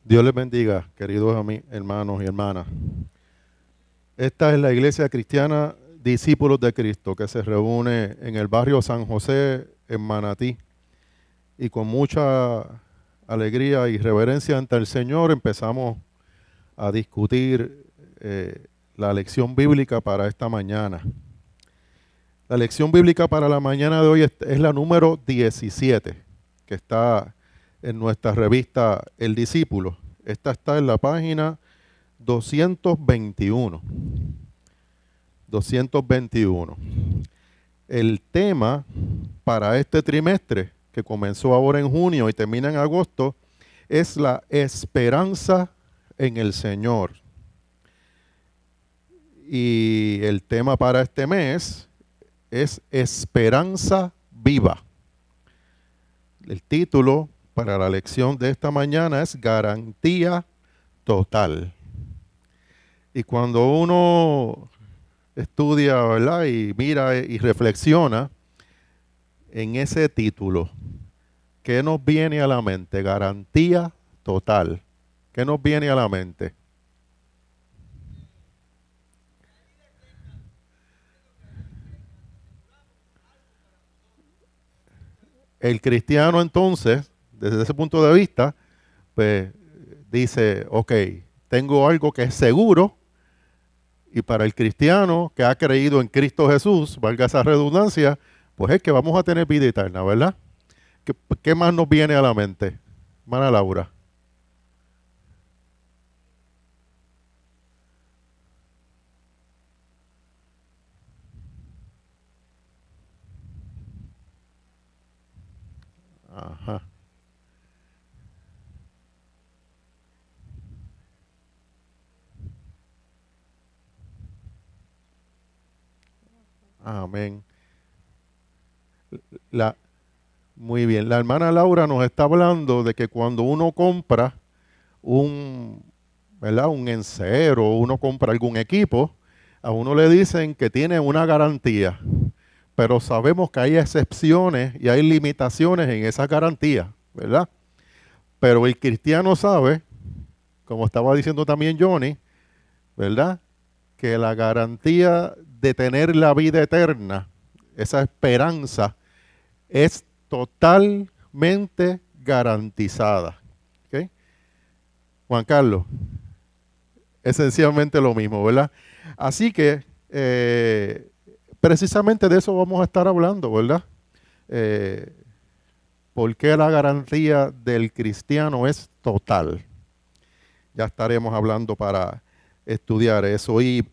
Dios les bendiga, queridos hermanos y hermanas. Esta es la Iglesia Cristiana Discípulos de Cristo, que se reúne en el barrio San José, en Manatí. Y con mucha alegría y reverencia ante el Señor empezamos a discutir la lección bíblica para esta mañana. La lección bíblica para la mañana de hoy es la número 17, que está en nuestra revista El Discípulo. Esta está en la página 221. 221. El tema para este trimestre, que comenzó ahora en junio y termina en agosto, es la esperanza en el Señor. Y el tema para este mes es esperanza viva. El título para la lección de esta mañana es garantía total. Y cuando uno estudia, ¿verdad?, y mira y reflexiona en ese título, ¿qué nos viene a la mente? Garantía total. ¿Qué nos viene a la mente? El cristiano entonces, desde ese punto de vista, pues dice, ok, tengo algo que es seguro. Y para el cristiano que ha creído en Cristo Jesús, valga esa redundancia, pues es que vamos a tener vida eterna, ¿verdad? ¿Qué más nos viene a la mente, hermana Laura? Ajá. Amén. La, Muy bien. La hermana Laura nos está hablando de que cuando uno compra un, ¿verdad?, un encero, uno compra algún equipo, a uno le dicen que tiene una garantía, pero sabemos que hay excepciones y hay limitaciones en esa garantía, ¿verdad? Pero el cristiano sabe, como estaba diciendo también Johnny, ¿verdad?, que la garantía de tener la vida eterna, esa esperanza, es totalmente garantizada. ¿Okay? Juan Carlos, esencialmente lo mismo, ¿verdad? Así que precisamente de eso vamos a estar hablando, ¿verdad? Eh, ¿Por qué la garantía del cristiano es total? Ya estaremos hablando para estudiar eso. Y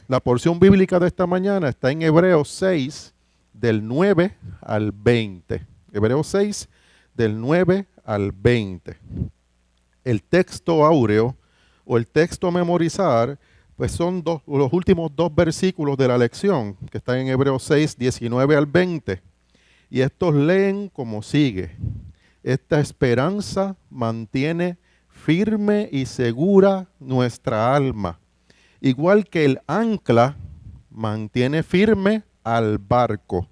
la porción bíblica de esta mañana está en Hebreos 6, del 9 al 20. Hebreos 6, del 9 al 20. El texto áureo o el texto a memorizar, pues son los últimos dos versículos de la lección, que están en Hebreos 6, 19 al 20. Y estos leen como sigue. Esta esperanza mantiene firme y segura nuestra alma, igual que el ancla mantiene firme al barco.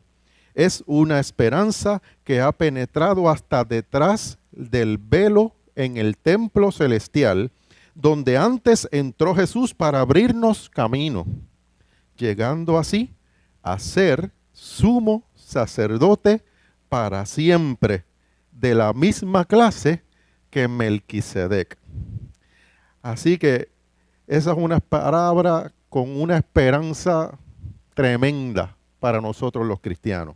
Es una esperanza que ha penetrado hasta detrás del velo en el templo celestial, donde antes entró Jesús para abrirnos camino, llegando así a ser sumo sacerdote para siempre, de la misma clase que Melquisedec. Así que esa es una palabra con una esperanza tremenda para nosotros los cristianos.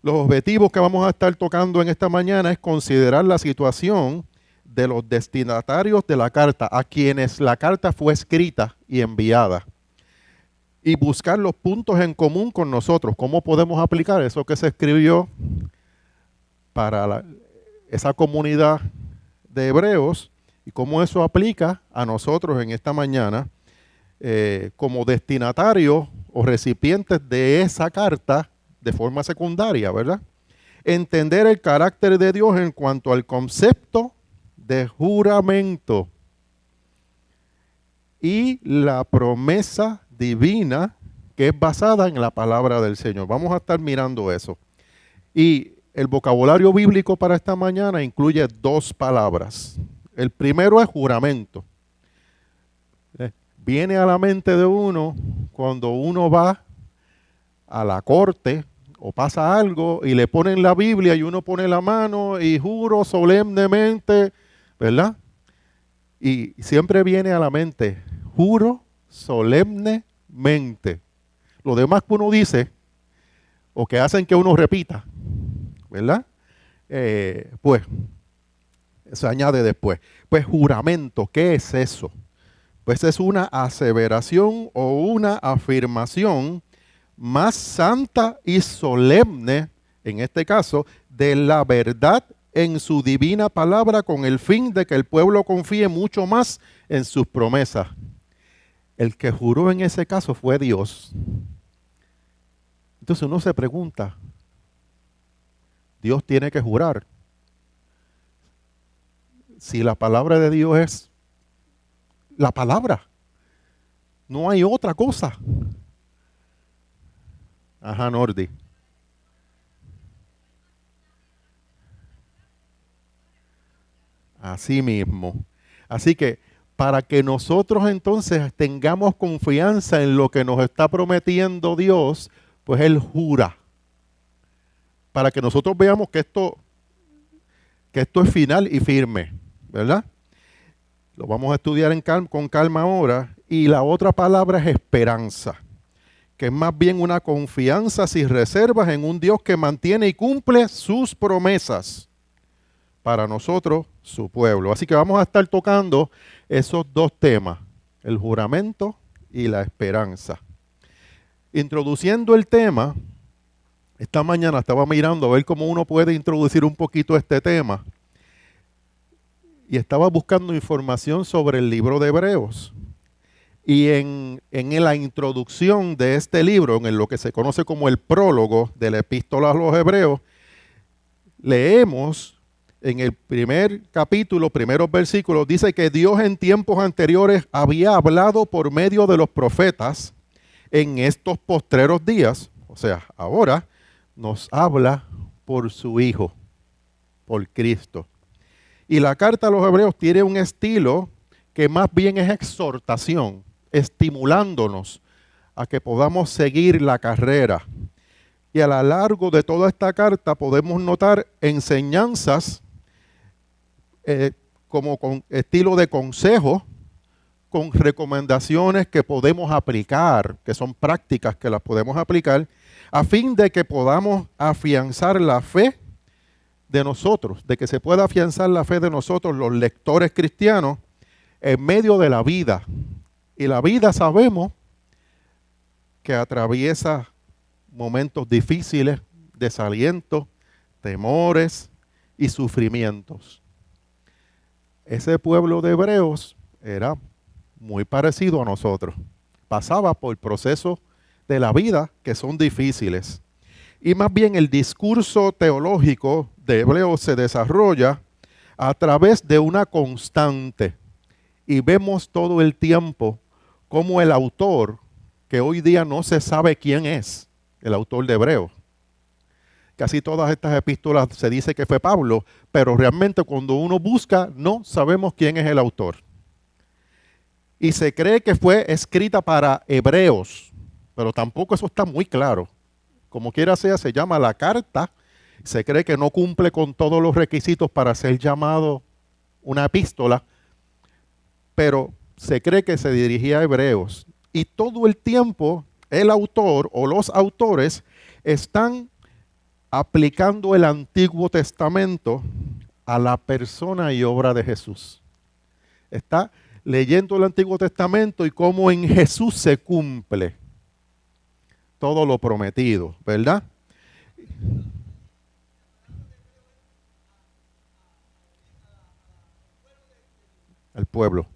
Los objetivos que vamos a estar tocando en esta mañana es considerar la situación de los destinatarios de la carta, a quienes la carta fue escrita y enviada, y buscar los puntos en común con nosotros, cómo podemos aplicar eso que se escribió para esa comunidad de hebreos y cómo eso aplica a nosotros en esta mañana como destinatarios o recipientes de esa carta de forma secundaria, ¿verdad? Entender el carácter de Dios en cuanto al concepto de juramento y la promesa divina que es basada en la palabra del Señor. Vamos a estar mirando eso. Y el vocabulario bíblico para esta mañana incluye dos palabras. El primero es juramento. Viene a la mente de uno cuando uno va a la corte o pasa algo y le ponen la Biblia y uno pone la mano y juro solemnemente, ¿verdad? Y siempre viene a la mente, juro solemnemente. Lo demás que uno dice o que hacen que uno repita, ¿verdad? Pues se añade después. Pues juramento, ¿qué es eso? Pues es una aseveración o una afirmación más santa y solemne, en este caso, de la verdad en su divina palabra con el fin de que el pueblo confíe mucho más en sus promesas. El que juró en ese caso fue Dios. Entonces uno se pregunta, Dios tiene que jurar. Si la palabra de Dios es la palabra, no hay otra cosa. Ajá, Nordi. Así mismo. Así que para que nosotros entonces tengamos confianza en lo que nos está prometiendo Dios, pues Él jura. Para que nosotros veamos que esto es final y firme, ¿verdad? Lo vamos a estudiar con calma ahora. Y la otra palabra es esperanza, que es más bien una confianza sin reservas en un Dios que mantiene y cumple sus promesas para nosotros, su pueblo. Así que vamos a estar tocando esos dos temas, el juramento y la esperanza. Introduciendo el tema, esta mañana estaba mirando a ver cómo uno puede introducir un poquito este tema y estaba buscando información sobre el libro de Hebreos. Y en la introducción de este libro, en lo que se conoce como el prólogo de la epístola a los Hebreos, leemos en el primer capítulo, primeros versículos, dice que Dios en tiempos anteriores había hablado por medio de los profetas en estos postreros días, o sea, ahora nos habla por su Hijo, por Cristo. Y la carta a los Hebreos tiene un estilo que más bien es exhortación, estimulándonos a que podamos seguir la carrera. Y a lo largo de toda esta carta podemos notar enseñanzas como con estilo de consejo, con recomendaciones que podemos aplicar, que son prácticas que las podemos aplicar, a fin de que podamos afianzar la fe de nosotros, de que se pueda afianzar la fe de nosotros, los lectores cristianos, en medio de la vida. Y la vida sabemos que atraviesa momentos difíciles, desalientos, temores y sufrimientos. Ese pueblo de hebreos era muy parecido a nosotros. Pasaba por procesos de la vida que son difíciles. Y más bien el discurso teológico de Hebreos se desarrolla a través de una constante. Y vemos todo el tiempo cómo el autor, que hoy día no se sabe quién es, el autor de Hebreos. Casi todas estas epístolas se dice que fue Pablo, pero realmente cuando uno busca no sabemos quién es el autor. Y se cree que fue escrita para hebreos, pero tampoco eso está muy claro. Como quiera sea, se llama la carta. Se cree que no cumple con todos los requisitos para ser llamado una epístola, pero se cree que se dirigía a hebreos. Y todo el tiempo el autor o los autores están aplicando el Antiguo Testamento a la persona y obra de Jesús. Está leyendo el Antiguo Testamento y cómo en Jesús se cumple todo lo prometido, ¿verdad? Al pueblo.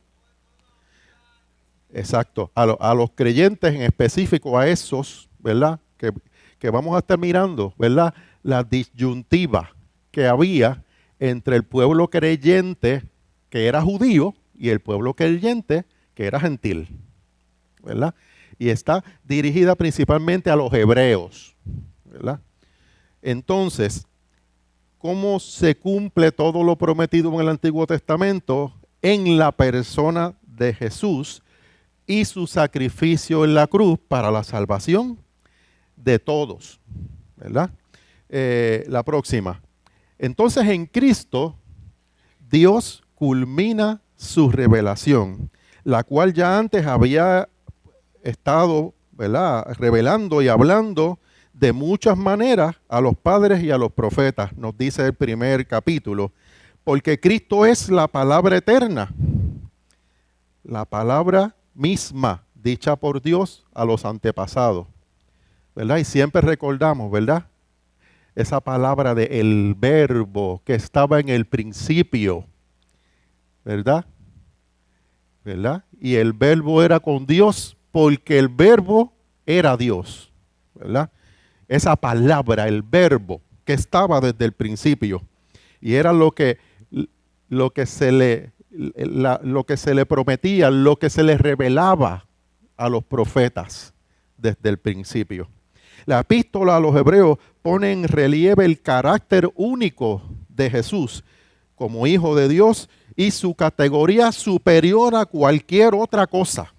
Exacto. A los creyentes en específico, a esos, ¿verdad? Que vamos a estar mirando, ¿verdad? La disyuntiva que había entre el pueblo creyente que era judío y el pueblo creyente que era gentil, ¿verdad? Y está dirigida principalmente a los hebreos, ¿verdad? Entonces, ¿cómo se cumple todo lo prometido en el Antiguo Testamento? en la persona de Jesús y su sacrificio en la cruz para la salvación de todos, ¿verdad? La próxima. Entonces en Cristo Dios culmina su revelación, la cual ya antes había estado, ¿verdad?, revelando y hablando de muchas maneras a los padres y a los profetas, nos dice el primer capítulo, porque Cristo es la palabra eterna, la palabra misma dicha por Dios a los antepasados, ¿verdad? Y siempre recordamos, ¿verdad?, esa palabra de el verbo que estaba en el principio, ¿verdad? ¿Verdad? Y el verbo era con Dios porque el verbo era Dios, ¿verdad? Esa palabra, el verbo que estaba desde el principio y era lo que se le prometía, lo que se le revelaba a los profetas desde el principio. La epístola a los hebreos pone en relieve el carácter único de Jesús como Hijo de Dios y su categoría superior a cualquier otra cosa.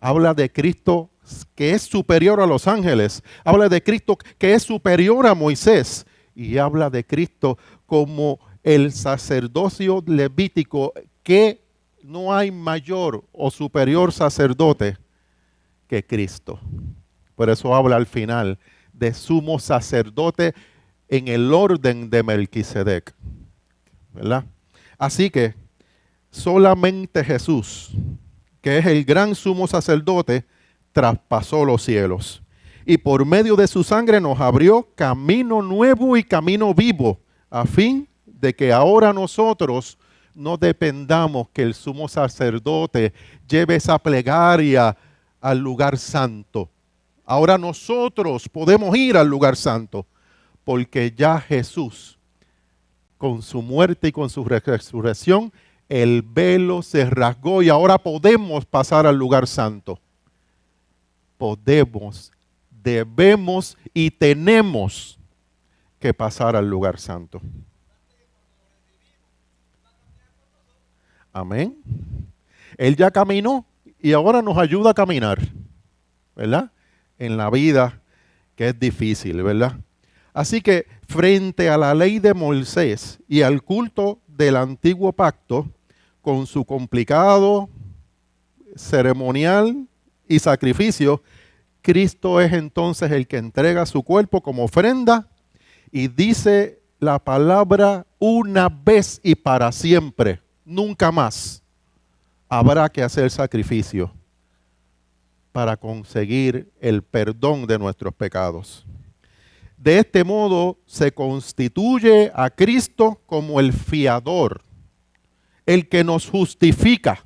Habla de Cristo que es superior a los ángeles, habla de Cristo que es superior a Moisés y habla de Cristo como el sacerdocio levítico, que no hay mayor o superior sacerdote que Cristo. Por eso habla al final de sumo sacerdote en el orden de Melquisedec, ¿verdad? Así que solamente Jesús, que es el gran sumo sacerdote, traspasó los cielos y por medio de su sangre nos abrió camino nuevo y camino vivo, a fin de que ahora nosotros no dependamos que el sumo sacerdote lleve esa plegaria al lugar santo. Ahora nosotros podemos ir al lugar santo, porque ya Jesús, con su muerte y con su resurrección, el velo se rasgó y ahora podemos pasar al lugar santo. Podemos, debemos y tenemos que pasar al lugar santo. Amén. Él ya caminó y ahora nos ayuda a caminar, ¿verdad? En la vida que es difícil, ¿verdad? Así que frente a la ley de Moisés y al culto del antiguo pacto, con su complicado ceremonial y sacrificio, Cristo es entonces el que entrega su cuerpo como ofrenda y dice la palabra una vez y para siempre, nunca más habrá que hacer sacrificio para conseguir el perdón de nuestros pecados. De este modo se constituye a Cristo como el fiador, el que nos justifica.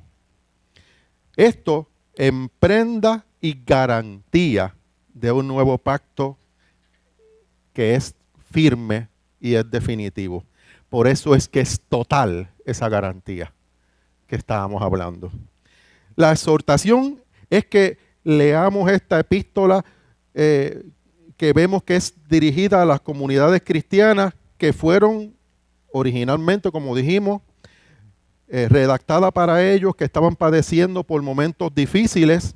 Esto en prenda y garantía de un nuevo pacto que es firme y es definitivo. Por eso es que es total esa garantía que estábamos hablando. La exhortación es que leamos esta epístola que vemos que es dirigida a las comunidades cristianas que fueron originalmente, como dijimos, redactada para ellos que estaban padeciendo por momentos difíciles.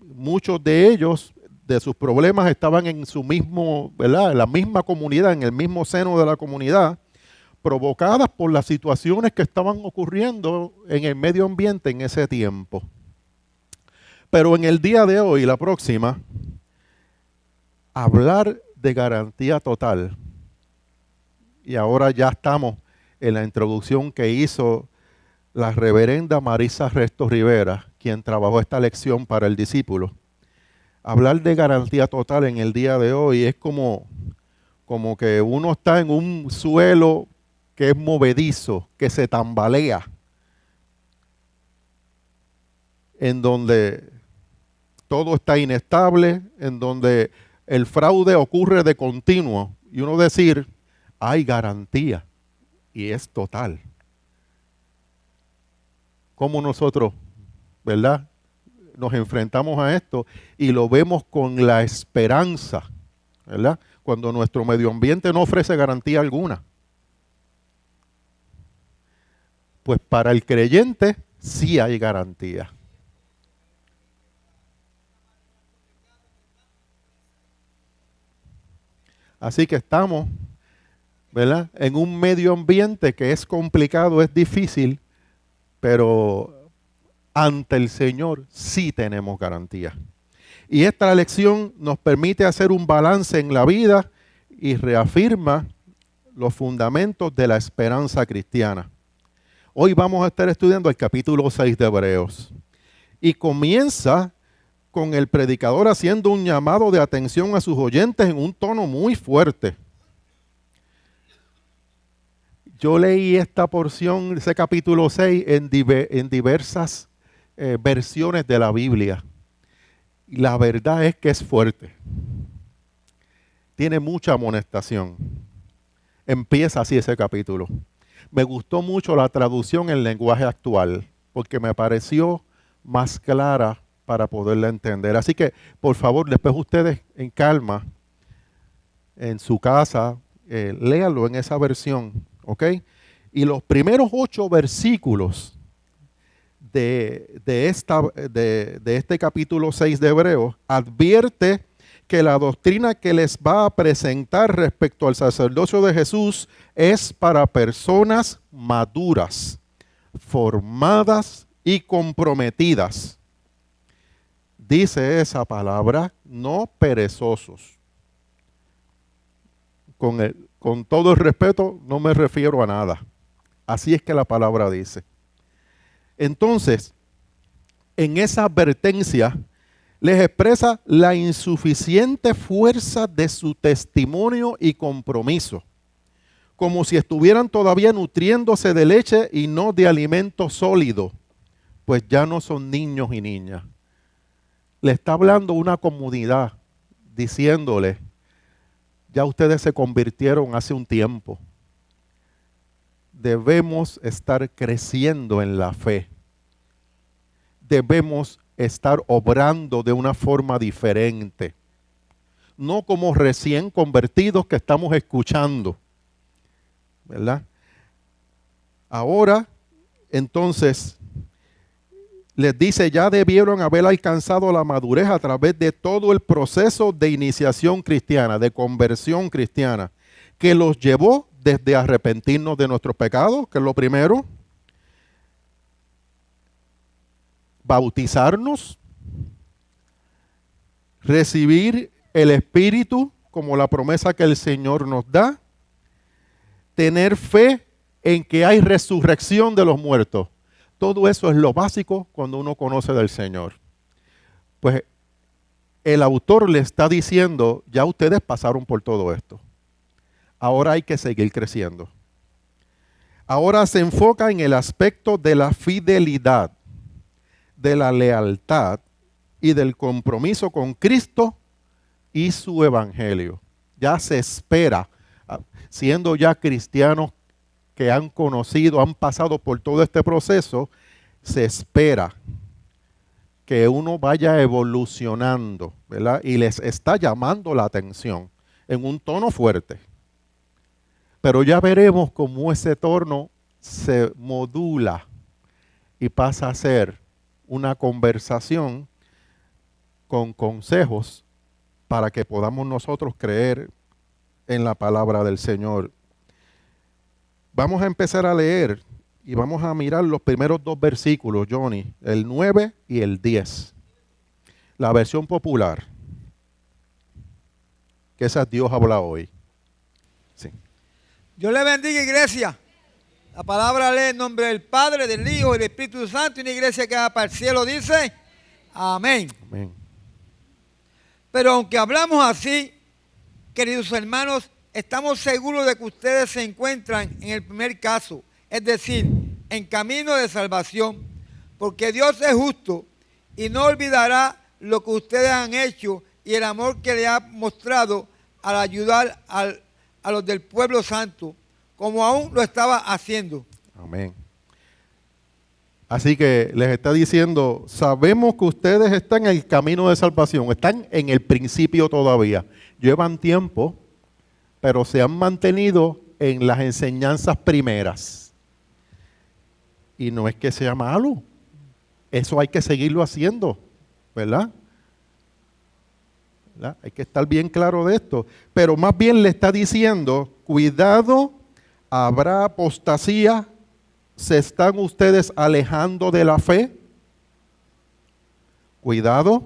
Muchos de ellos, de sus problemas, estaban en su mismo, ¿verdad?, en la misma comunidad, en el mismo seno de la comunidad, provocadas por las situaciones que estaban ocurriendo en el medio ambiente en ese tiempo. Pero en el día de hoy, la próxima, hablar de garantía total, y ahora ya estamos en la introducción que hizo la reverenda Marisa Resto Rivera, quien trabajó esta lección para el discípulo. Hablar de garantía total en el día de hoy es como que uno está en un suelo que es movedizo, que se tambalea, en donde todo está inestable, en donde el fraude ocurre de continuo, y uno decir, hay garantía, y es total. ¿Cómo nosotros, verdad, nos enfrentamos a esto y lo vemos con la esperanza, ¿verdad? Cuando nuestro medio ambiente no ofrece garantía alguna. Pues para el creyente sí hay garantía. Así que estamos, ¿verdad?, en un medio ambiente que es complicado, es difícil, pero ante el Señor sí tenemos garantía. Y esta lección nos permite hacer un balance en la vida y reafirma los fundamentos de la esperanza cristiana. Hoy vamos a estar estudiando el capítulo 6 de Hebreos. Y comienza con el predicador haciendo un llamado de atención a sus oyentes en un tono muy fuerte. Yo leí esta porción, ese capítulo 6, en diversas versiones de la Biblia. Y la verdad es que es fuerte. Tiene mucha amonestación. Empieza así ese capítulo. Me gustó mucho la traducción en lenguaje actual, porque me pareció más clara para poderla entender. Así que, por favor, después ustedes en calma, en su casa, léanlo en esa versión, ¿ok? Y los primeros 8 versículos de este capítulo 6 de Hebreos advierte que la doctrina que les va a presentar respecto al sacerdocio de Jesús es para personas maduras, formadas y comprometidas. Dice esa palabra, no perezosos. Con todo el respeto, no me refiero a nada. Así es que la palabra dice. Entonces, en esa advertencia, les expresa la insuficiente fuerza de su testimonio y compromiso, como si estuvieran todavía nutriéndose de leche y no de alimento sólido, pues ya no son niños y niñas. Le está hablando una comunidad, diciéndole, ya ustedes se convirtieron hace un tiempo. Debemos estar creciendo en la fe. Debemos estar obrando de una forma diferente. No como recién convertidos que estamos escuchando, ¿verdad? Ahora, entonces, les dice, ya debieron haber alcanzado la madurez a través de todo el proceso de iniciación cristiana, de conversión cristiana, que los llevó desde arrepentirnos de nuestros pecados, que es lo primero, bautizarnos, recibir el Espíritu como la promesa que el Señor nos da, tener fe en que hay resurrección de los muertos. Todo eso es lo básico cuando uno conoce del Señor. Pues el autor le está diciendo, ya ustedes pasaron por todo esto. Ahora hay que seguir creciendo. Ahora se enfoca en el aspecto de la fidelidad, de la lealtad y del compromiso con Cristo y su evangelio. Ya se espera, siendo ya cristianos que han conocido, han pasado por todo este proceso, se espera que uno vaya evolucionando, ¿verdad? Y les está llamando la atención en un tono fuerte. Pero ya veremos cómo ese tono se modula y pasa a ser una conversación con consejos para que podamos nosotros creer en la palabra del Señor. Vamos a empezar a leer y vamos a mirar los primeros 2 versículos, Johnny, el 9 y el 10. La versión popular, que esa Dios habla hoy. Sí. Dios le bendiga, iglesia. La palabra lee en nombre del Padre, del Hijo y del Espíritu Santo. Y una iglesia que va para el cielo dice, amén. Amén. Pero aunque hablamos así, queridos hermanos, estamos seguros de que ustedes se encuentran en el primer caso, es decir, en camino de salvación, porque Dios es justo y no olvidará lo que ustedes han hecho y el amor que le ha mostrado al ayudar a los del pueblo santo, como aún lo estaba haciendo. Amén. Así que les está diciendo, sabemos que ustedes están en el camino de salvación, están en el principio todavía, llevan tiempo, pero se han mantenido en las enseñanzas primeras. Y no es que sea malo. Eso hay que seguirlo haciendo, ¿verdad? ¿Verdad? Hay que estar bien claro de esto. Pero más bien le está diciendo, cuidado, habrá apostasía, se están ustedes alejando de la fe. Cuidado.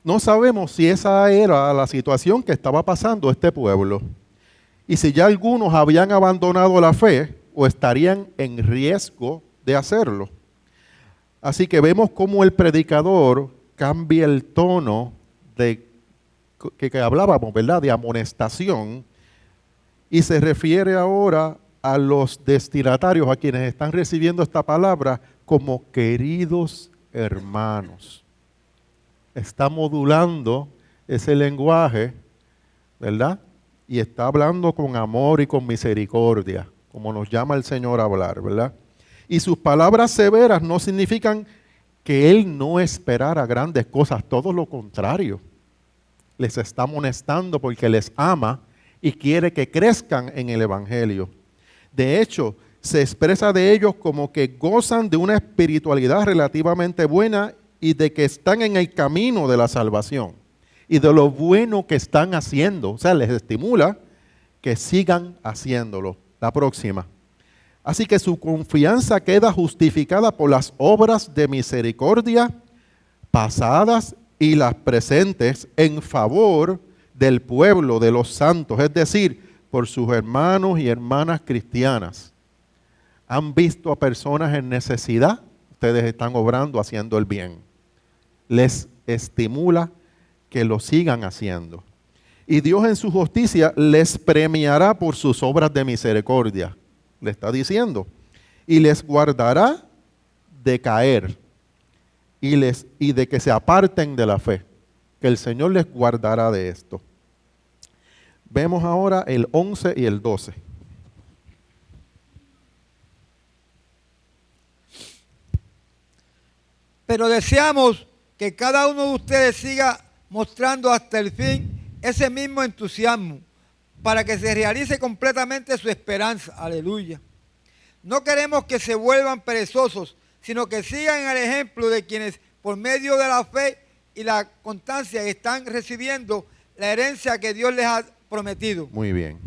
No sabemos si esa era la situación que estaba pasando este pueblo. Y si ya algunos habían abandonado la fe o estarían en riesgo de hacerlo. Así que vemos cómo el predicador cambia el tono de que hablábamos, ¿verdad? De amonestación, y se refiere ahora a los destinatarios, a quienes están recibiendo esta palabra, como queridos hermanos. Está modulando ese lenguaje, ¿verdad? Y está hablando con amor y con misericordia, como nos llama el Señor a hablar, ¿verdad? Y sus palabras severas no significan que Él no esperara grandes cosas, todo lo contrario. Les está amonestando porque les ama y quiere que crezcan en el Evangelio. De hecho, se expresa de ellos como que gozan de una espiritualidad relativamente buena y de que están en el camino de la salvación y de lo bueno que están haciendo. O sea, les estimula que sigan haciéndolo. La próxima. Así que su confianza queda justificada por las obras de misericordia pasadas y las presentes en favor del pueblo, de los santos, es decir, por sus hermanos y hermanas cristianas. ¿Han visto a personas en necesidad? Ustedes están obrando, haciendo el bien. Les estimula que lo sigan haciendo. Y Dios en su justicia les premiará por sus obras de misericordia. Le está diciendo. Y les guardará de caer y de que se aparten de la fe. Que el Señor les guardará de esto. Vemos ahora el 11 y el 12. Pero deseamos que cada uno de ustedes siga mostrando hasta el fin ese mismo entusiasmo para que se realice completamente su esperanza. Aleluya. No queremos que se vuelvan perezosos, sino que sigan el ejemplo de quienes por medio de la fe y la constancia están recibiendo la herencia que Dios les ha prometido. Muy bien.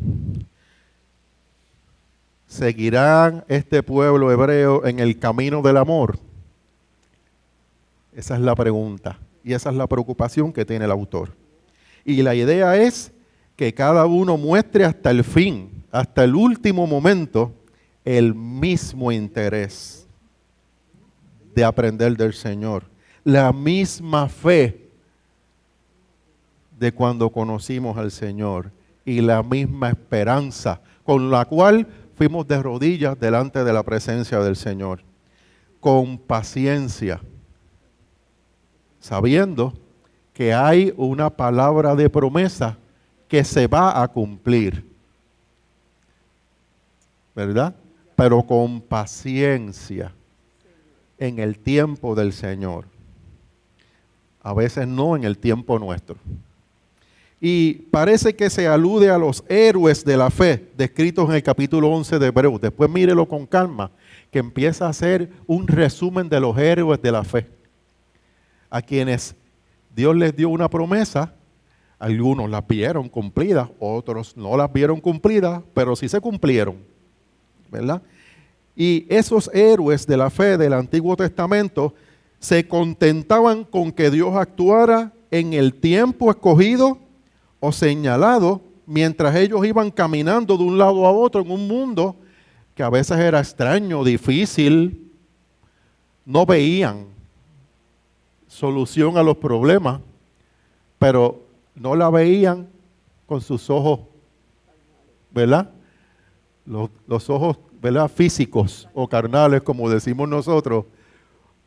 ¿Seguirán este pueblo hebreo en el camino del amor? Esa es la pregunta y esa es la preocupación que tiene el autor. Y la idea es que cada uno muestre hasta el fin, hasta el último momento, el mismo interés de aprender del Señor, la misma fe de cuando conocimos al Señor y la misma esperanza con la cual fuimos de rodillas delante de la presencia del Señor, con paciencia, sabiendo que hay una palabra de promesa que se va a cumplir, ¿verdad? Pero con paciencia en el tiempo del Señor. A veces no en el tiempo nuestro. Y parece que se alude a los héroes de la fe, descritos en el capítulo 11 de Hebreos. Después mírelo con calma, que empieza a hacer un resumen de los héroes de la fe, a quienes Dios les dio una promesa. Algunos las vieron cumplidas, otros no las vieron cumplidas, pero sí se cumplieron, ¿verdad? Y esos héroes de la fe del Antiguo Testamento se contentaban con que Dios actuara en el tiempo escogido o señalado, mientras ellos iban caminando de un lado a otro en un mundo que a veces era extraño, difícil. No veían solución a los problemas, pero no la veían con sus ojos, ¿verdad? Los ojos, ¿verdad? Físicos o carnales, como decimos nosotros,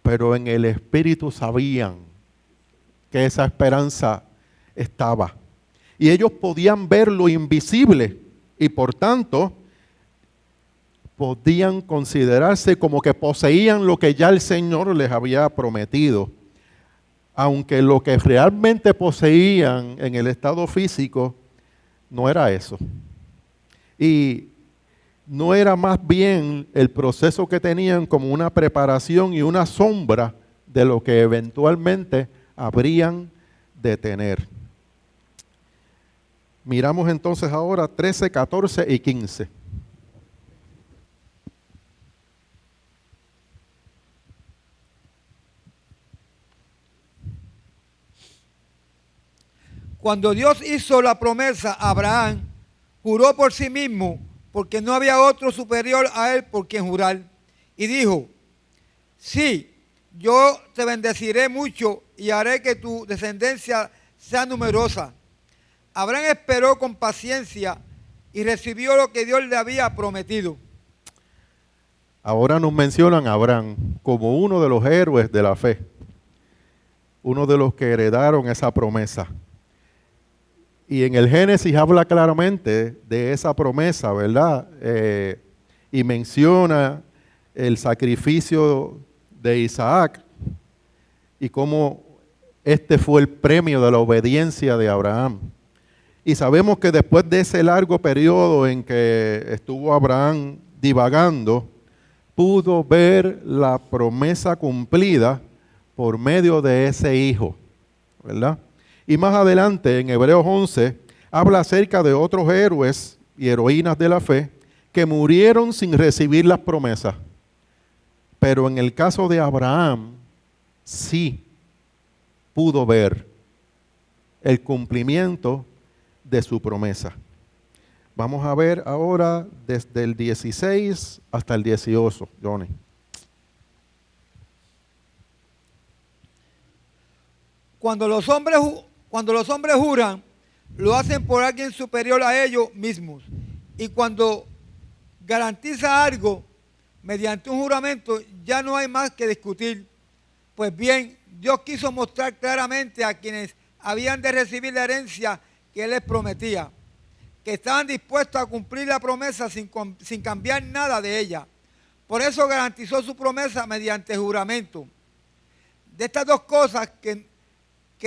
pero en el espíritu sabían que esa esperanza estaba. Y ellos podían ver lo invisible y por tanto podían considerarse como que poseían lo que ya el Señor les había prometido. Aunque lo que realmente poseían en el estado físico no era eso. Y no era más bien el proceso que tenían como una preparación y una sombra de lo que eventualmente habrían de tener. Miramos entonces ahora 13, 14 y 15. Cuando Dios hizo la promesa a Abraham, juró por sí mismo, porque no había otro superior a él por quien jurar. Y dijo, sí, yo te bendeciré mucho y haré que tu descendencia sea numerosa. Abraham esperó con paciencia y recibió lo que Dios le había prometido. Ahora nos mencionan a Abraham como uno de los héroes de la fe, uno de los que heredaron esa promesa. Y en el Génesis habla claramente de esa promesa, ¿verdad? Y menciona el sacrificio de Isaac y cómo este fue el premio de la obediencia de Abraham. Y sabemos que después de ese largo periodo en que estuvo Abraham divagando, pudo ver la promesa cumplida por medio de ese hijo, ¿verdad? Y más adelante, en Hebreos 11, habla acerca de otros héroes y heroínas de la fe que murieron sin recibir las promesas. Pero en el caso de Abraham, sí pudo ver el cumplimiento de su promesa. Vamos a ver ahora desde el 16 hasta el 18, Johnny. Cuando los hombres juran, lo hacen por alguien superior a ellos mismos. Y cuando garantiza algo mediante un juramento, ya no hay más que discutir. Pues bien, Dios quiso mostrar claramente a quienes habían de recibir la herencia que Él les prometía, que estaban dispuestos a cumplir la promesa sin cambiar nada de ella. Por eso garantizó su promesa mediante juramento. De estas dos cosas que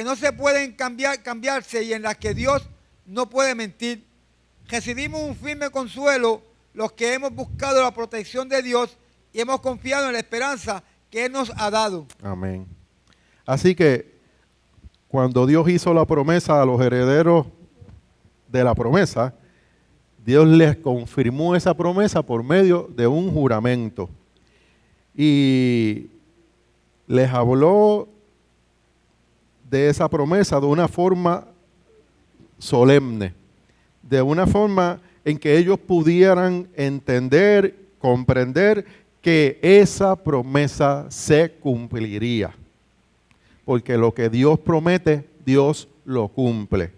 no se pueden cambiarse y en las que Dios no puede mentir, recibimos un firme consuelo los que hemos buscado la protección de Dios y hemos confiado en la esperanza que Él nos ha dado. Amén. Así que cuando Dios hizo la promesa a los herederos de la promesa, Dios les confirmó esa promesa por medio de un juramento. Y les habló de esa promesa de una forma solemne, de una forma en que ellos pudieran entender, comprender que esa promesa se cumpliría. Porque lo que Dios promete, Dios lo cumple.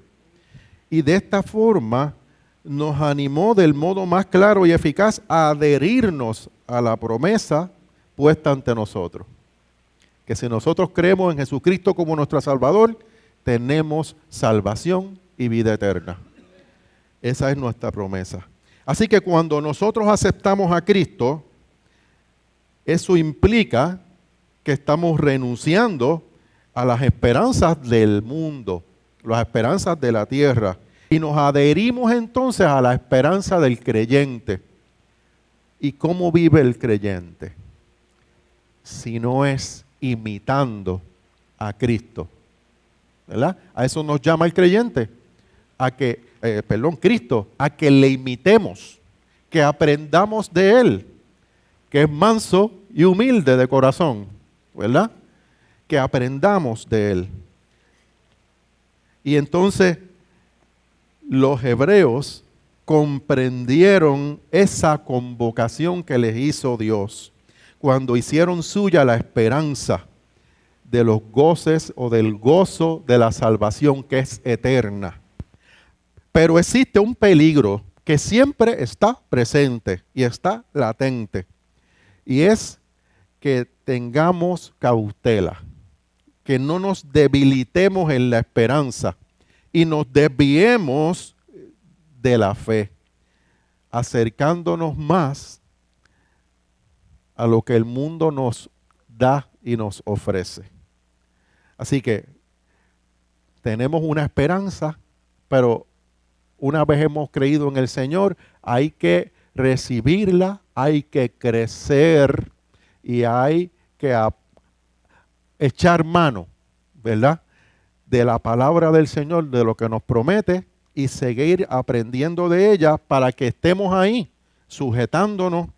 Y de esta forma nos animó del modo más claro y eficaz a adherirnos a la promesa puesta ante nosotros. Que si nosotros creemos en Jesucristo como nuestro Salvador, tenemos salvación y vida eterna. Esa es nuestra promesa. Así que cuando nosotros aceptamos a Cristo, eso implica que estamos renunciando a las esperanzas del mundo, las esperanzas de la tierra, y nos adherimos entonces a la esperanza del creyente. ¿Y cómo vive el creyente? Si no es imitando a Cristo, ¿verdad? A eso nos llama el creyente, Cristo, a que le imitemos, que aprendamos de Él, que es manso y humilde de corazón, ¿verdad? Que aprendamos de Él. Y entonces los hebreos comprendieron esa convocación que les hizo Dios cuando hicieron suya la esperanza de los goces o del gozo de la salvación que es eterna. Pero existe un peligro que siempre está presente y está latente, y es que tengamos cautela, que no nos debilitemos en la esperanza y nos desviemos de la fe, acercándonos más a lo que el mundo nos da y nos ofrece. Así que tenemos una esperanza, pero una vez hemos creído en el Señor, hay que recibirla, hay que crecer y hay que echar mano, ¿verdad? De la palabra del Señor, de lo que nos promete y seguir aprendiendo de ella para que estemos ahí, sujetándonos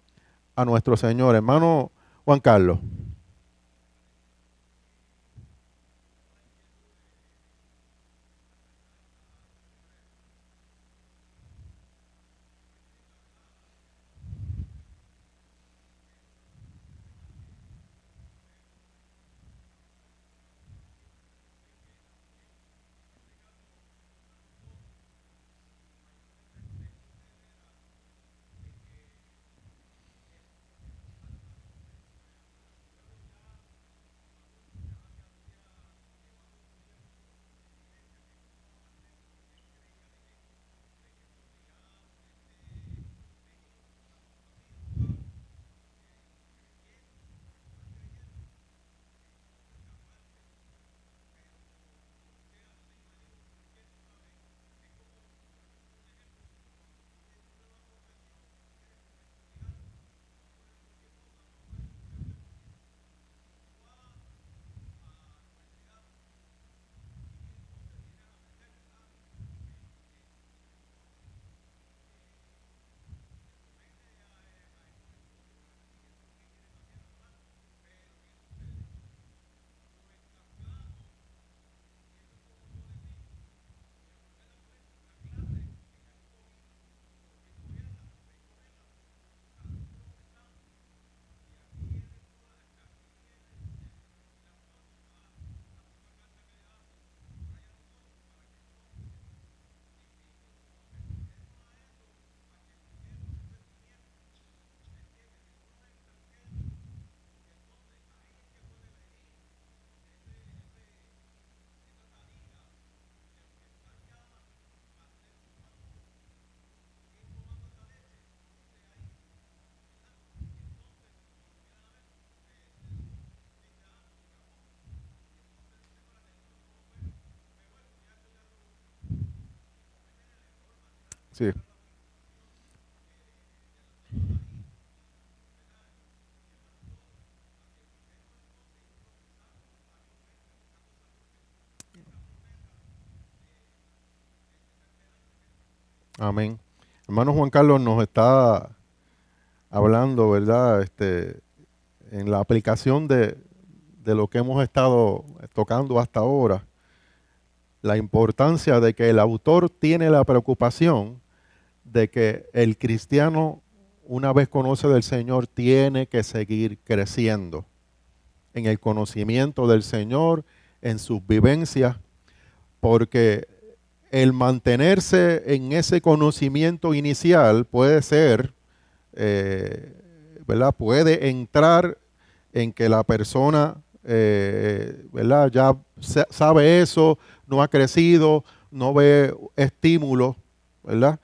a nuestro Señor. Hermano Juan Carlos. Sí. Amén. Hermano Juan Carlos nos está hablando, ¿verdad? En la aplicación de lo que hemos estado tocando hasta ahora, la importancia de que el autor tiene la preocupación de que el cristiano, una vez conoce del Señor, tiene que seguir creciendo en el conocimiento del Señor, en sus vivencias, porque el mantenerse en ese conocimiento inicial puede ser, ¿verdad? Puede entrar en que la persona, ¿verdad? Ya sabe eso, no ha crecido, no ve estímulos, ¿verdad?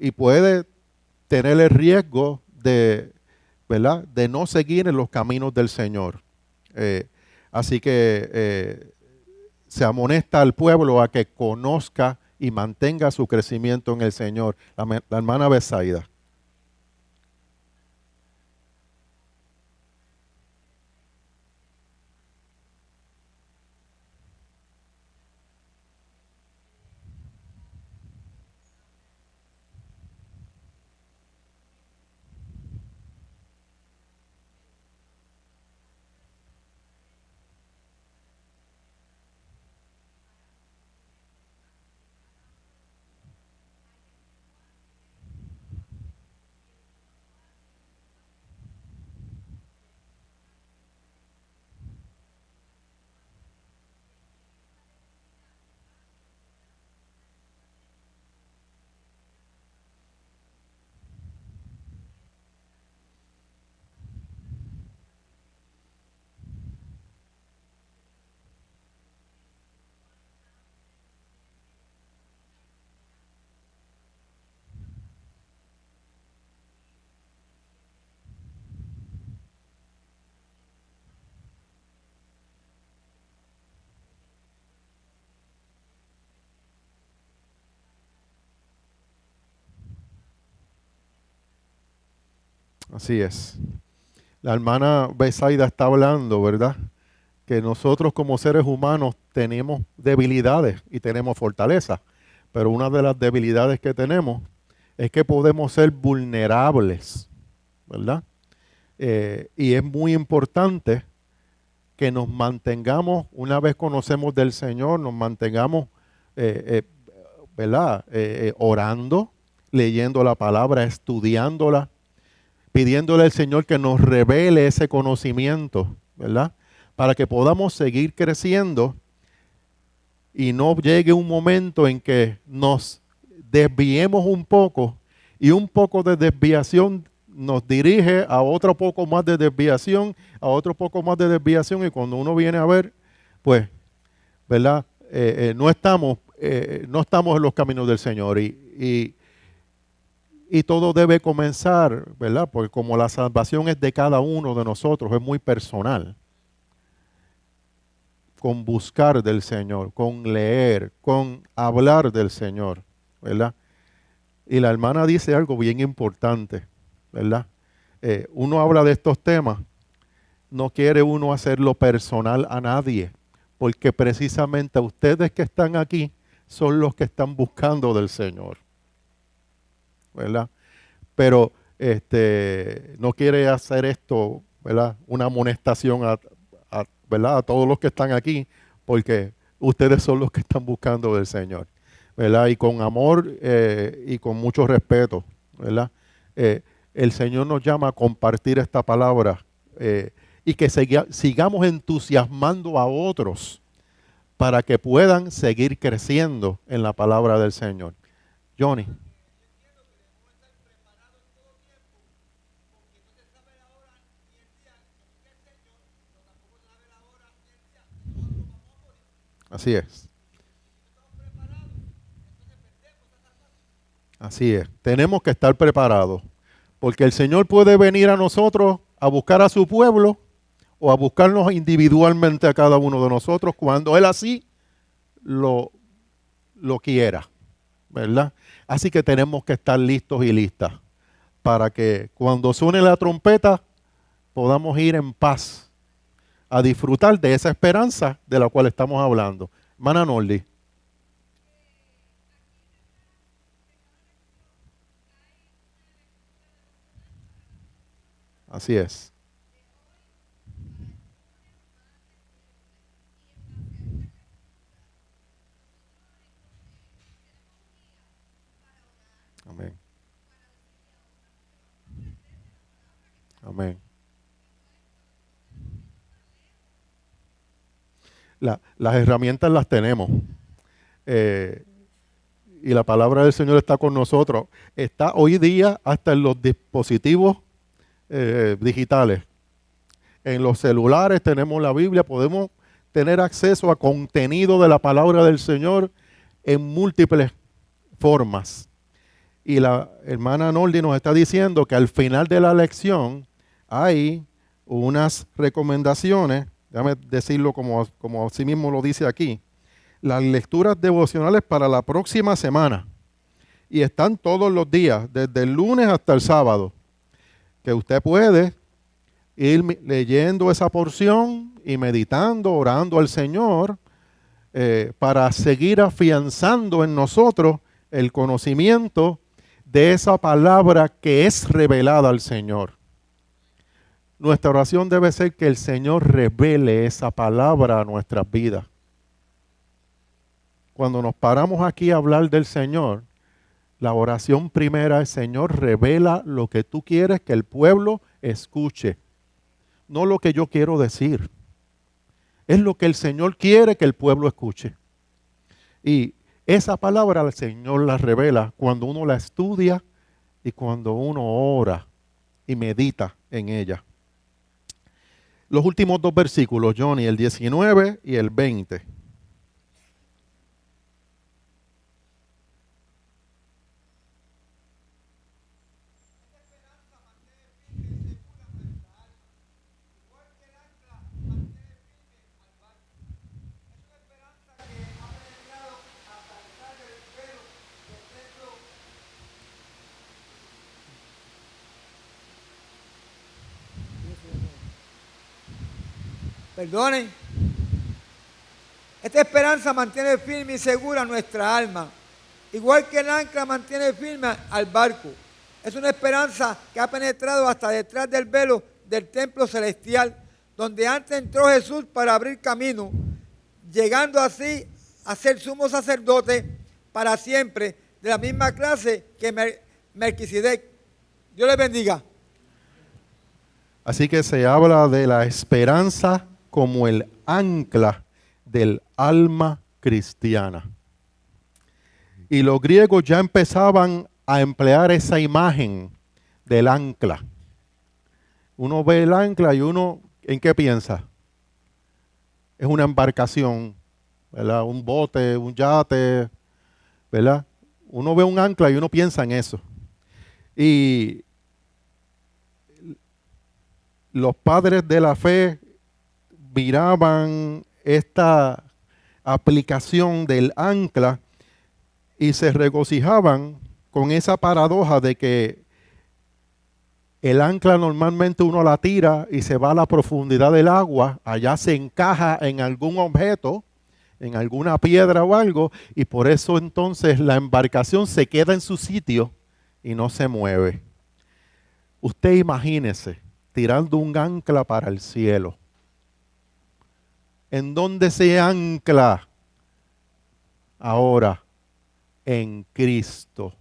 Y puede tener el riesgo de, ¿verdad? De no seguir en los caminos del Señor. Eh, Así que se amonesta al pueblo a que conozca y mantenga su crecimiento en el Señor. La hermana Besaida. Así es. La hermana Besaida está hablando, ¿verdad? Que nosotros como seres humanos tenemos debilidades y tenemos fortalezas. Pero una de las debilidades que tenemos es que podemos ser vulnerables, ¿verdad? Y es muy importante que nos mantengamos, una vez conocemos del Señor, nos mantengamos, ¿verdad? Orando, leyendo la palabra, estudiándola, pidiéndole al Señor que nos revele ese conocimiento, ¿verdad? Para que podamos seguir creciendo y no llegue un momento en que nos desviemos un poco y un poco de desviación nos dirige a otro poco más de desviación, a otro poco más de desviación y cuando uno viene a ver, pues, ¿verdad? No estamos en los caminos del Señor y todo debe comenzar, ¿verdad? Porque como la salvación es de cada uno de nosotros, es muy personal, con buscar del Señor, con leer, con hablar del Señor, ¿verdad? Y la hermana dice algo bien importante, ¿verdad? Uno habla de estos temas, no quiere uno hacerlo personal a nadie, porque precisamente ustedes que están aquí son los que están buscando del Señor, ¿verdad? Pero no quiere hacer esto, ¿verdad? Una amonestación ¿verdad? A todos los que están aquí, porque ustedes son los que están buscando del Señor, ¿verdad? Y con amor y con mucho respeto, ¿verdad? Eh, el Señor nos llama a compartir esta palabra y que sigamos entusiasmando a otros para que puedan seguir creciendo en la palabra del Señor. Johnny. Así es. Así es. Tenemos que estar preparados. Porque el Señor puede venir a nosotros a buscar a su pueblo o a buscarnos individualmente a cada uno de nosotros cuando Él así lo, lo quiera. ¿Verdad? Así que tenemos que estar listos y listas para que cuando suene la trompeta podamos ir en paz a disfrutar de esa esperanza de la cual estamos hablando. Hermana Nordi. Así es. Amén. Amén. Las herramientas las tenemos. Eh, y la palabra del Señor está con nosotros. Está hoy día hasta en los dispositivos digitales. En los celulares tenemos la Biblia, podemos tener acceso a contenido de la palabra del Señor en múltiples formas. Y la hermana Nordi nos está diciendo que al final de la lección hay unas recomendaciones, déjame decirlo como así mismo lo dice aquí, las lecturas devocionales para la próxima semana. Y están todos los días, desde el lunes hasta el sábado, que usted puede ir leyendo esa porción y meditando, orando al Señor, para seguir afianzando en nosotros el conocimiento de esa palabra que es revelada al Señor. Nuestra oración debe ser que el Señor revele esa palabra a nuestras vidas. Cuando nos paramos aquí a hablar del Señor, la oración primera es: Señor, revela lo que tú quieres que el pueblo escuche, no lo que yo quiero decir. Es lo que el Señor quiere que el pueblo escuche. Y esa palabra el Señor la revela cuando uno la estudia y cuando uno ora y medita en ella. Los últimos dos versículos, Johnny, el 19 y el 20. Perdonen. Esta esperanza mantiene firme y segura nuestra alma, igual que el ancla mantiene firme al barco. Es una esperanza que ha penetrado hasta detrás del velo del templo celestial, donde antes entró Jesús para abrir camino, llegando así a ser sumo sacerdote para siempre, de la misma clase que Melquisedec. Dios les bendiga. Así que se habla de la esperanza como el ancla del alma cristiana. Y los griegos ya empezaban a emplear esa imagen del ancla. Uno ve el ancla y uno, ¿en qué piensa? Es una embarcación, ¿verdad? Un bote, un yate, ¿verdad? Uno ve un ancla y uno piensa en eso. Y los padres de la fe miraban esta aplicación del ancla y se regocijaban con esa paradoja de que el ancla normalmente uno la tira y se va a la profundidad del agua, allá se encaja en algún objeto, en alguna piedra o algo, y por eso entonces la embarcación se queda en su sitio y no se mueve. Usted imagínese tirando un ancla para el cielo. ¿En dónde se ancla ahora? En Cristo.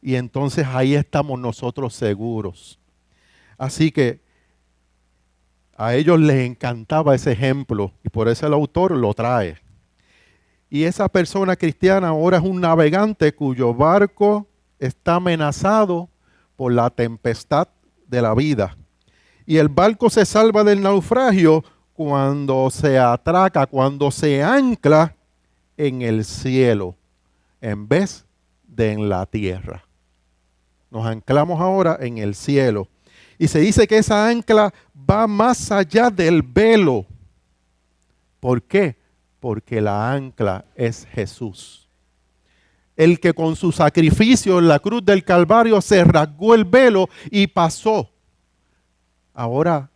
Y entonces ahí estamos nosotros seguros. Así que a ellos les encantaba ese ejemplo y por eso el autor lo trae. Y esa persona cristiana ahora es un navegante cuyo barco está amenazado por la tempestad de la vida. Y el barco se salva del naufragio cuando se atraca, cuando se ancla en el cielo en vez de en la tierra. Nos anclamos ahora en el cielo. Y se dice que esa ancla va más allá del velo. ¿Por qué? Porque la ancla es Jesús. El que con su sacrificio en la cruz del Calvario se rasgó el velo y pasó. Ahora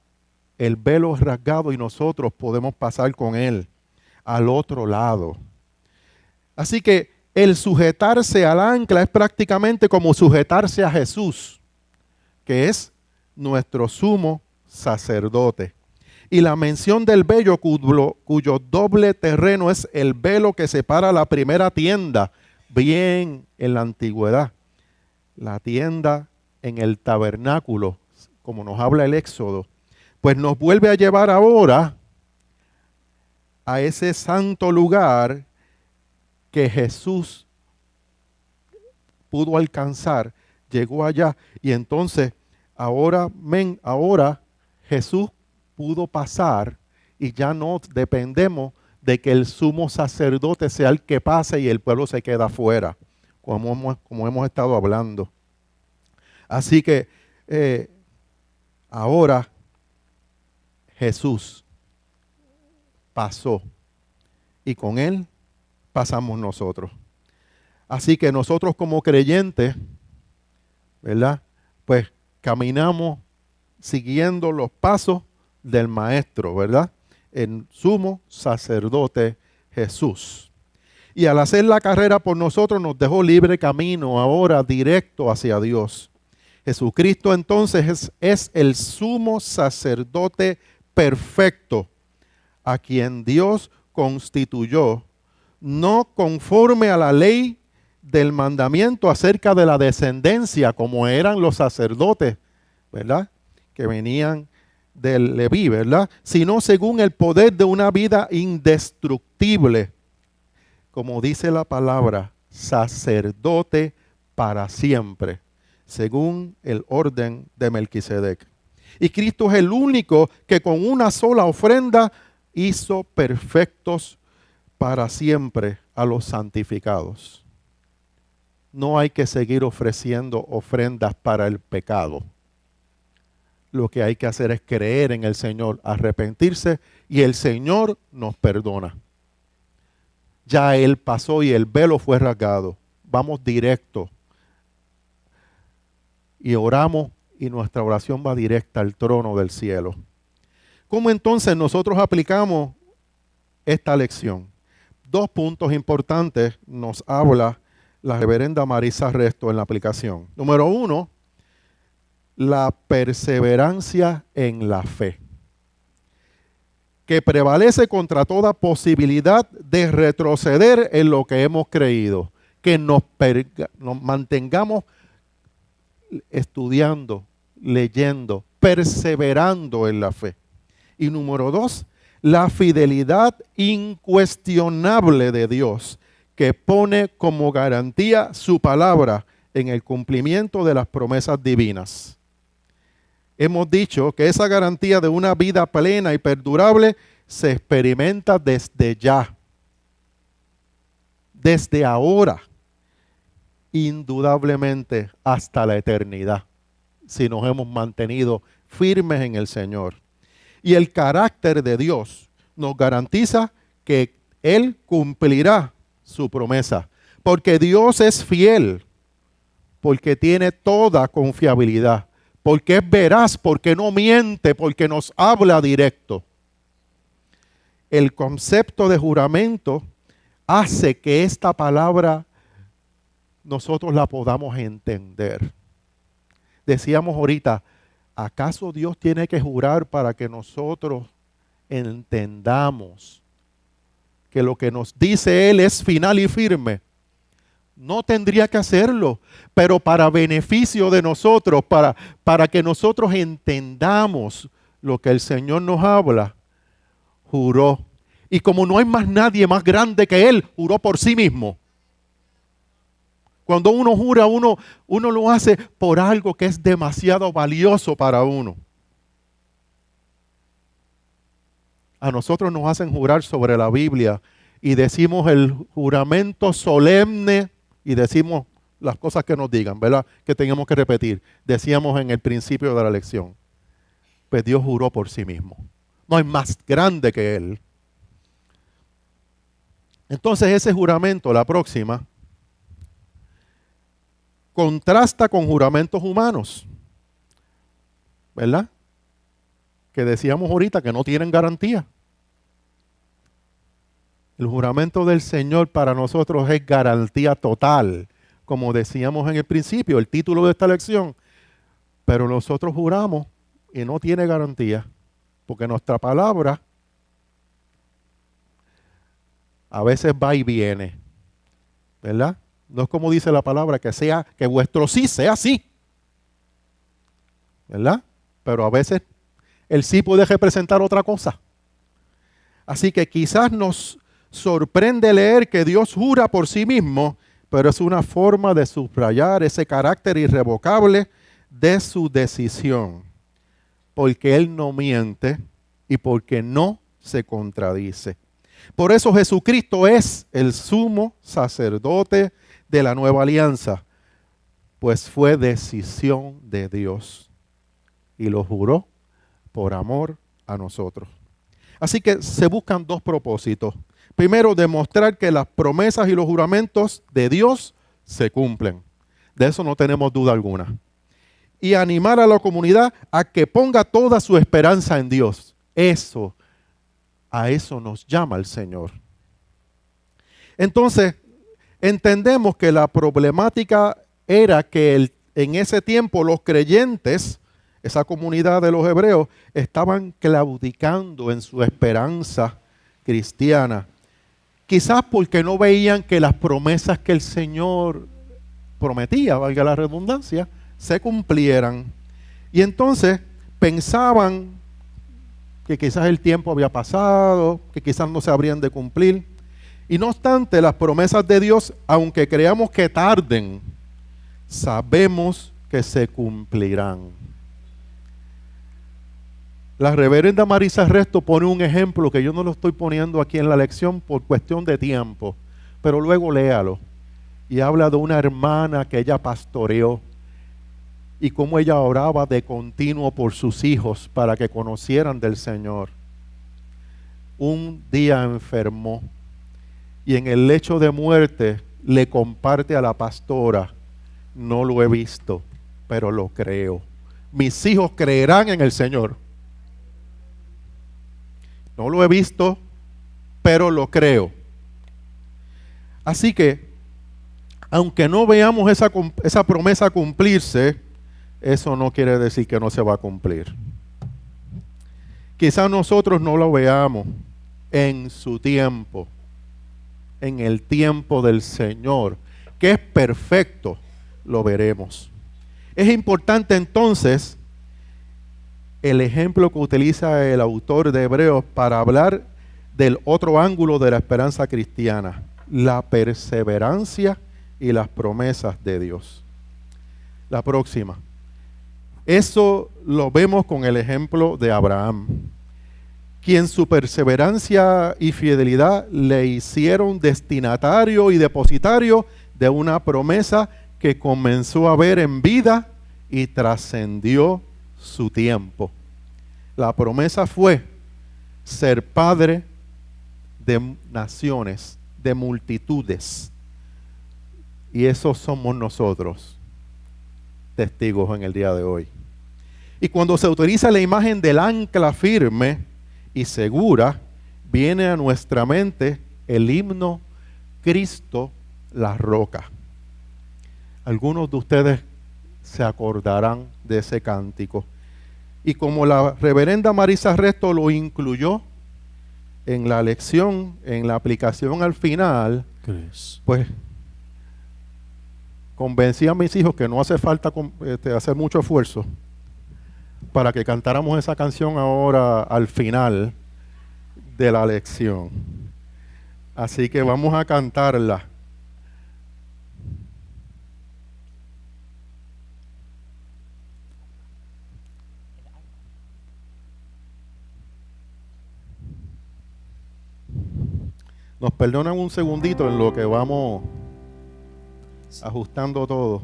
el velo es rasgado y nosotros podemos pasar con él al otro lado. Así que el sujetarse al ancla es prácticamente como sujetarse a Jesús, que es nuestro sumo sacerdote. Y la mención del velo cuyo doble terreno es el velo que separa la primera tienda, bien en la antigüedad. La tienda en el tabernáculo, como nos habla el Éxodo, pues nos vuelve a llevar ahora a ese santo lugar que Jesús pudo alcanzar, llegó allá y entonces ahora Jesús pudo pasar y ya no dependemos de que el sumo sacerdote sea el que pase y el pueblo se queda afuera, como hemos estado hablando. Así que ahora Jesús pasó y con él pasamos nosotros. Así que nosotros como creyentes, ¿verdad? Pues caminamos siguiendo los pasos del Maestro, ¿verdad? El sumo sacerdote Jesús. Y al hacer la carrera por nosotros nos dejó libre camino ahora directo hacia Dios. Jesucristo entonces es el sumo sacerdote perfecto a quien Dios constituyó, no conforme a la ley del mandamiento acerca de la descendencia, como eran los sacerdotes, ¿verdad? Que venían del Leví, ¿verdad? Sino según el poder de una vida indestructible, como dice la palabra, sacerdote para siempre, según el orden de Melquisedec. Y Cristo es el único que con una sola ofrenda hizo perfectos para siempre a los santificados. No hay que seguir ofreciendo ofrendas para el pecado. Lo que hay que hacer es creer en el Señor, arrepentirse y el Señor nos perdona. Ya Él pasó y el velo fue rasgado. Vamos directo y oramos y nuestra oración va directa al trono del cielo. ¿Cómo entonces nosotros aplicamos esta lección? 2 puntos importantes nos habla la reverenda Marisa Resto en la aplicación. Número 1, la perseverancia en la fe, que prevalece contra toda posibilidad de retroceder en lo que hemos creído, que nos mantengamos estudiando, leyendo, perseverando en la fe. Y número 2, la fidelidad incuestionable de Dios, que pone como garantía su palabra en el cumplimiento de las promesas divinas. Hemos dicho que esa garantía de una vida plena y perdurable se experimenta desde ya, desde ahora, indudablemente hasta la eternidad, si nos hemos mantenido firmes en el Señor. Y el carácter de Dios nos garantiza que Él cumplirá su promesa, porque Dios es fiel, porque tiene toda confiabilidad, porque es veraz, porque no miente, porque nos habla directo. El concepto de juramento hace que esta palabra nosotros la podamos entender. Decíamos ahorita, ¿acaso Dios tiene que jurar para que nosotros entendamos que lo que nos dice Él es final y firme? No tendría que hacerlo, pero para beneficio de nosotros, para que nosotros entendamos lo que el Señor nos habla, juró. Y como no hay más nadie más grande que Él, juró por sí mismo. Cuando uno jura, uno lo hace por algo que es demasiado valioso para uno. A nosotros nos hacen jurar sobre la Biblia y decimos el juramento solemne y decimos las cosas que nos digan, ¿verdad? Que tenemos que repetir. Decíamos en el principio de la lección. Pues Dios juró por sí mismo. No hay más grande que Él. Entonces ese juramento, la próxima, contrasta con juramentos humanos, ¿verdad? Que decíamos ahorita que no tienen garantía. El juramento del Señor para nosotros es garantía total, como decíamos en el principio, el título de esta lección. Pero nosotros juramos y no tiene garantía, porque nuestra palabra a veces va y viene, ¿verdad? No es como dice la palabra, que vuestro sí sea sí, ¿verdad? Pero a veces el sí puede representar otra cosa. Así que quizás nos sorprende leer que Dios jura por sí mismo, pero es una forma de subrayar ese carácter irrevocable de su decisión, porque Él no miente y porque no se contradice. Por eso Jesucristo es el sumo sacerdote de la nueva alianza, pues fue decisión de Dios y lo juró por amor a nosotros. Así que se buscan 2 propósitos. Primero, demostrar que las promesas y los juramentos de Dios se cumplen. De eso no tenemos duda alguna. Y animar a la comunidad a que ponga toda su esperanza en Dios. A eso nos llama el Señor. Entonces, entendemos que la problemática era que en ese tiempo los creyentes, esa comunidad de los hebreos, estaban claudicando en su esperanza cristiana. Quizás porque no veían que las promesas que el Señor prometía, valga la redundancia, se cumplieran. Y entonces pensaban que quizás el tiempo había pasado, que quizás no se habrían de cumplir. Y no obstante, las promesas de Dios, aunque creamos que tarden, sabemos que se cumplirán. La reverenda Marisa Resto pone un ejemplo que yo no lo estoy poniendo aquí en la lección por cuestión de tiempo, pero luego léalo. Y habla de una hermana que ella pastoreó y cómo ella oraba de continuo por sus hijos para que conocieran del Señor. Un día enfermó y en el lecho de muerte le comparte a la pastora: no lo he visto, pero lo creo. Mis hijos creerán en el Señor. No lo he visto, pero lo creo. Así que, aunque no veamos esa promesa cumplirse, eso no quiere decir que no se va a cumplir. Quizás nosotros no lo veamos en su tiempo, en el tiempo del Señor, que es perfecto, lo veremos. Es importante entonces el ejemplo que utiliza el autor de Hebreos para hablar del otro ángulo de la esperanza cristiana, la perseverancia y las promesas de Dios. La próxima. Eso lo vemos con el ejemplo de Abraham, quien su perseverancia y fidelidad le hicieron destinatario y depositario de una promesa que comenzó a ver en vida y trascendió su tiempo. La promesa fue ser padre de naciones, de multitudes. Y esos somos nosotros, testigos en el día de hoy. Y cuando se utiliza la imagen del ancla firme y segura, viene a nuestra mente el himno Cristo la roca. Algunos de ustedes se acordarán de ese cántico. Y como la reverenda Marisa Resto lo incluyó en la lección, en la aplicación al final, pues convencí a mis hijos que no hace falta hacer mucho esfuerzo para que cantáramos esa canción ahora al final de la lección. Así que vamos a cantarla. Nos perdonan un segundito en lo que vamos ajustando todo.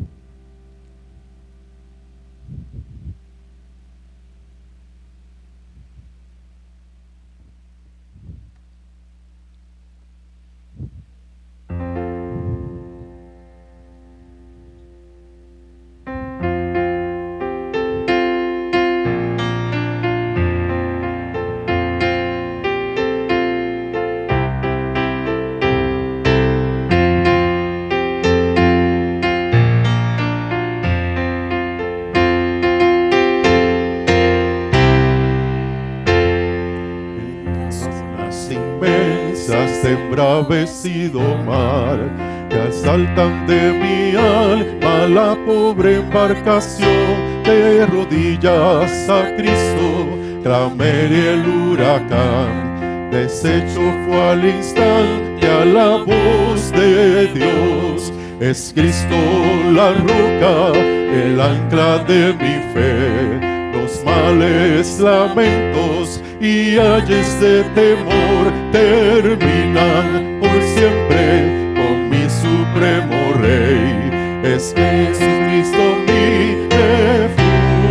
Embravecido mar, que asaltan de mi alma la pobre embarcación. De rodillas a Cristo clamé el huracán, deshecho fue al instante a la voz de Dios. Es Cristo la roca, el ancla de mi fe, los males, lamentos y ayes de temor terminan por siempre con mi supremo Rey. Es Jesucristo mi refugio,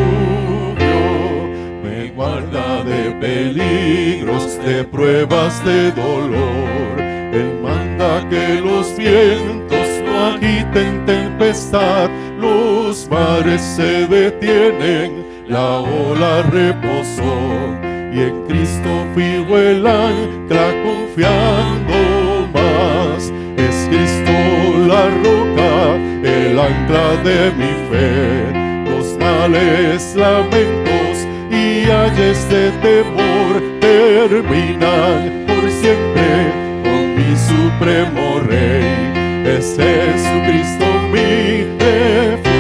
me guarda de peligros, de pruebas, de dolor. Él manda que los vientos no agiten tempestad, los mares se detienen, la ola reposó, y en Cristo fijo el ancla confiando más. Es Cristo la roca, el ancla de mi fe, los males, lamentos y ayes de temor terminan por siempre con mi supremo Rey. Es Jesucristo mi refugio,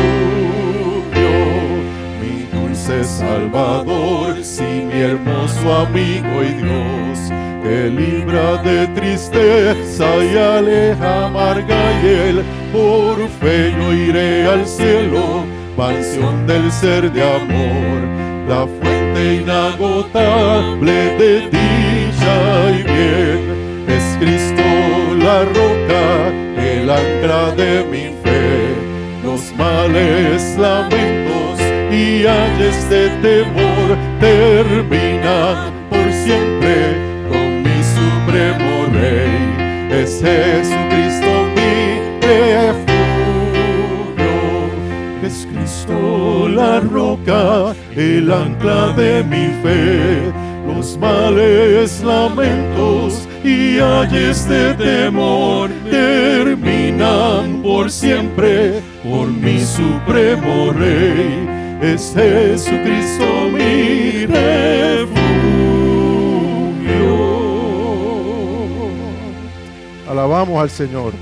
Salvador, sí, mi hermoso amigo y Dios, que libra de tristeza y aleja amarga, y Él por fe yo iré al cielo, mansión del ser de amor, la fuente inagotable de dicha y bien. Es Cristo la roca, el ancla de mi fe, los males, lamentos y ayes de temor terminan por siempre con mi supremo Rey. Es Jesucristo mi refugio, es Cristo la roca, el ancla de mi fe, los males, lamentos y ayes de temor terminan por siempre, por mi supremo Rey. Es Jesucristo mi refugio. Alabamos al Señor.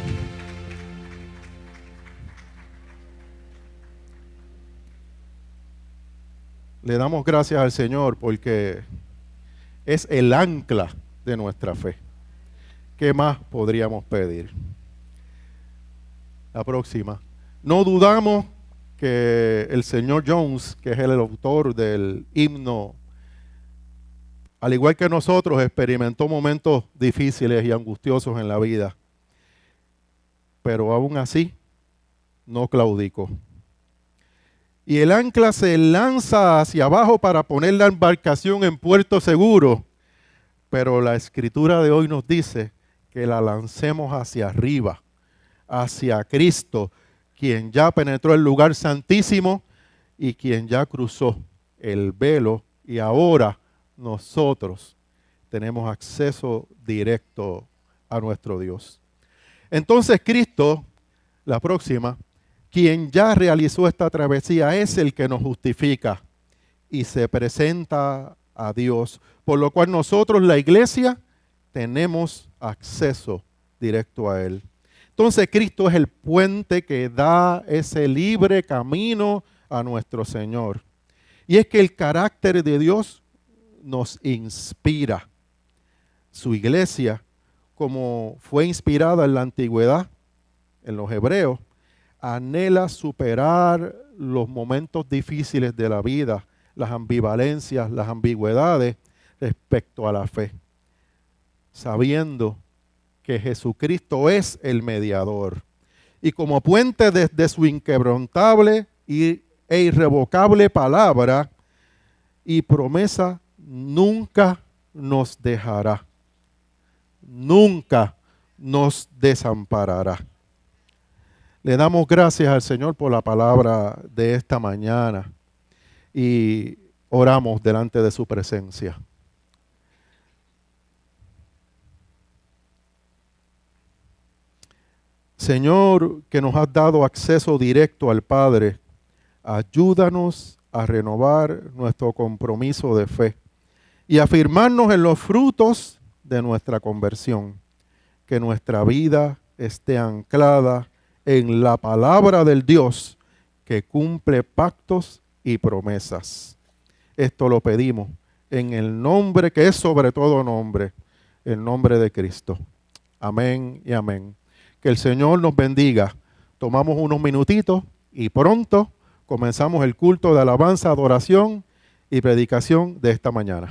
Le damos gracias al Señor porque es el ancla de nuestra fe. ¿Qué más podríamos pedir? La próxima. No dudamos que el señor Jones, que es el autor del himno, al igual que nosotros, experimentó momentos difíciles y angustiosos en la vida, pero aún así no claudicó. Y el ancla se lanza hacia abajo para poner la embarcación en puerto seguro, pero la escritura de hoy nos dice que la lancemos hacia arriba, hacia Cristo, quien ya penetró el lugar santísimo y quien ya cruzó el velo, y ahora nosotros tenemos acceso directo a nuestro Dios. Entonces Cristo, la próxima, quien ya realizó esta travesía, es el que nos justifica y se presenta a Dios, por lo cual nosotros, la iglesia, tenemos acceso directo a Él. Entonces Cristo es el puente que da ese libre camino a nuestro Señor. Y es que el carácter de Dios nos inspira. Su iglesia, como fue inspirada en la antigüedad, en los hebreos, anhela superar los momentos difíciles de la vida, las ambivalencias, las ambigüedades respecto a la fe, sabiendo que Jesucristo es el mediador. Y como puente desde su inquebrantable e irrevocable palabra y promesa, nunca nos dejará, nunca nos desamparará. Le damos gracias al Señor por la palabra de esta mañana y oramos delante de su presencia. Señor, que nos has dado acceso directo al Padre, ayúdanos a renovar nuestro compromiso de fe y afirmarnos en los frutos de nuestra conversión. Que nuestra vida esté anclada en la palabra del Dios que cumple pactos y promesas. Esto lo pedimos en el nombre que es sobre todo nombre, el nombre de Cristo. Amén y amén. Que el Señor nos bendiga. Tomamos unos minutitos y pronto comenzamos el culto de alabanza, adoración y predicación de esta mañana.